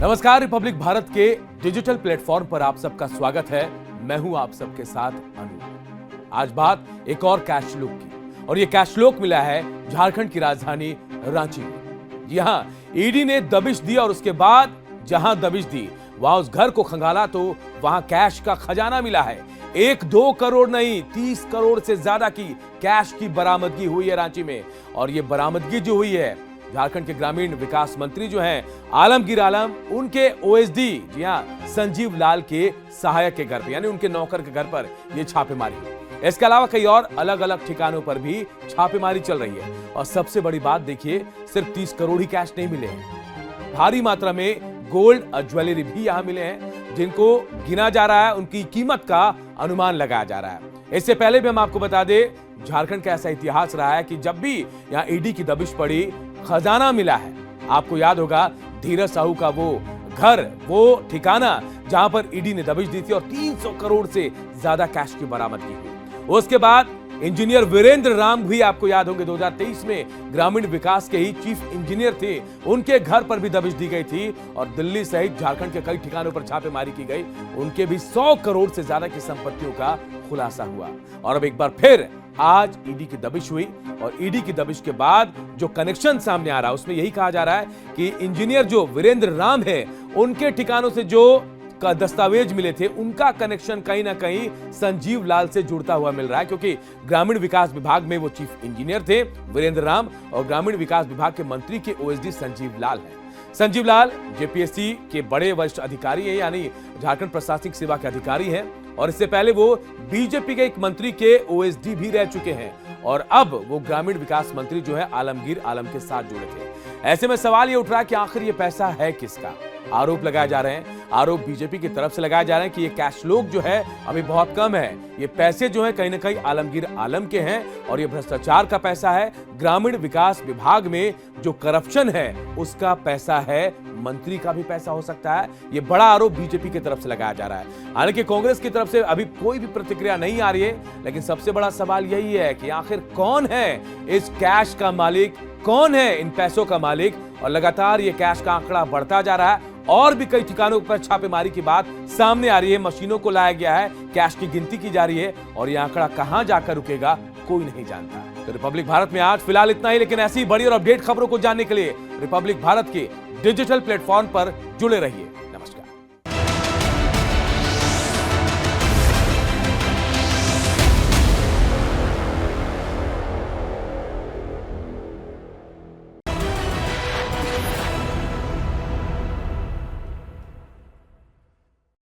नमस्कार, रिपब्लिक भारत के digital platform पर आप सबका स्वागत है। मैं हूं आप सबके साथ अनु। आज बात एक और कैश लुक की, और ये कैश लुक मिला है झारखंड की राजधानी रांची में। जी हां, ईडी ने दबिश दी और उसके बाद जहां दबिश दी वहां उस घर को खंगाला तो वहां कैश का खजाना मिला है। 1-2 करोड़ नहीं, 30 करोड़ से ज्यादा की कैश की बरामदगी हुई है रांची में। और ये बरामदगी जो हुई है, झारखंड के ग्रामीण विकास मंत्री जो हैं आलमगीर आलम, उनके ओएसडी जी हां संजीव लाल के सहायक के घर पर, यानी उनके नौकर के घर पर यह छापेमारी हुई। इसके अलावा कई और अलग अलग ठिकानों पर भी छापेमारी चल रही है। और सबसे बड़ी बात देखिए, सिर्फ 30 करोड़ ही कैश नहीं मिले हैं, भारी मात्रा में गोल्ड और ज्वेलरी भी यहां मिले हैं, जिनको गिना जा रहा है, उनकी कीमत का अनुमान लगाया जा रहा है। इससे पहले भी हम आपको बता दें, झारखंड का ऐसा इतिहास रहा है कि जब भी यहां ईडी की दबिश पड़ी, खजाना मिला है। आपको याद होगा धीरज साहू का वो घर, वो ठिकाना जहां पर ईडी ने दबिश दी थी और 300 करोड़ से ज्यादा कैश की बरामदगी हुई। उसके बाद इंजीनियर वीरेंद्र राम भी आपको याद होंगे, 2023 में ग्रामीण विकास के ही चीफ इंजीनियर थे, उनके घर पर भी दबिश दी गई थी। और दिल्ली सहित झारखंड के कई ठिकानों पर छापेमारी की गई, उनके भी 100 करोड़ से ज्यादा की संपत्तियों का खुलासा हुआ। और अब एक बार फिर आज ईडी की दबिश हुई, और ईडी की दबिश के बाद जो कनेक्शन सामने आ रहा है उसमें यही कहा जा रहा है कि इंजीनियर जो वीरेंद्र राम है, उनके ठिकानों से जो का दस्तावेज मिले थे, उनका कनेक्शन कहीं ना कहीं संजीव लाल से जुड़ता हुआ मिल रहा है, क्योंकि ग्रामीण विकास विभाग में वो चीफ इंजीनियर थे वीरेंद्र राम, और ग्रामीण विकास विभाग के मंत्री के ओएसडी संजीव लाल हैं। संजीव लाल जेपीएससी के बड़े वरिष्ठ अधिकारी हैं, यानी झारखंड प्रशासनिक सेवा के अधिकारी हैं, और इससे पहले वो बीजेपी के एक मंत्री के ओएसडी भी रह चुके हैं, और अब वो ग्रामीण विकास मंत्री जो है आलमगीर आलम के साथ जुड़े थे। ऐसे में सवाल ये उठ रहा है कि आखिर ये पैसा है किसका। आरोप लगाए जा रहे हैं, आरोप बीजेपी की तरफ से लगाए जा रहे हैं कि ये कैश लोग जो है अभी बहुत कम है, ये पैसे जो है कहीं ना कहीं आलमगीर आलम के हैं, और ये भ्रष्टाचार का पैसा है, ग्रामीण विकास विभाग में जो करप्शन है उसका पैसा है, मंत्री का भी पैसा हो सकता है। ये बड़ा आरोप बीजेपी की तरफ से लगाया जा रहा है। हालांकि कांग्रेस की तरफ से अभी कोई भी प्रतिक्रिया नहीं आ रही है, लेकिन सबसे बड़ा सवाल यही है कि आखिर कौन है इस कैश का मालिक, कौन है इन पैसों का मालिक। और लगातार ये कैश का आंकड़ा बढ़ता जा रहा है, और भी कई ठिकानों पर छापेमारी की बात सामने आ रही है, मशीनों को लाया गया है, कैश की गिनती की जा रही है, और यह आंकड़ा कहां जाकर रुकेगा कोई नहीं जानता। तो रिपब्लिक भारत में आज फिलहाल इतना ही, लेकिन ऐसी बड़ी और अपडेट खबरों को जानने के लिए रिपब्लिक भारत के डिजिटल प्लेटफॉर्म पर जुड़े रहिए।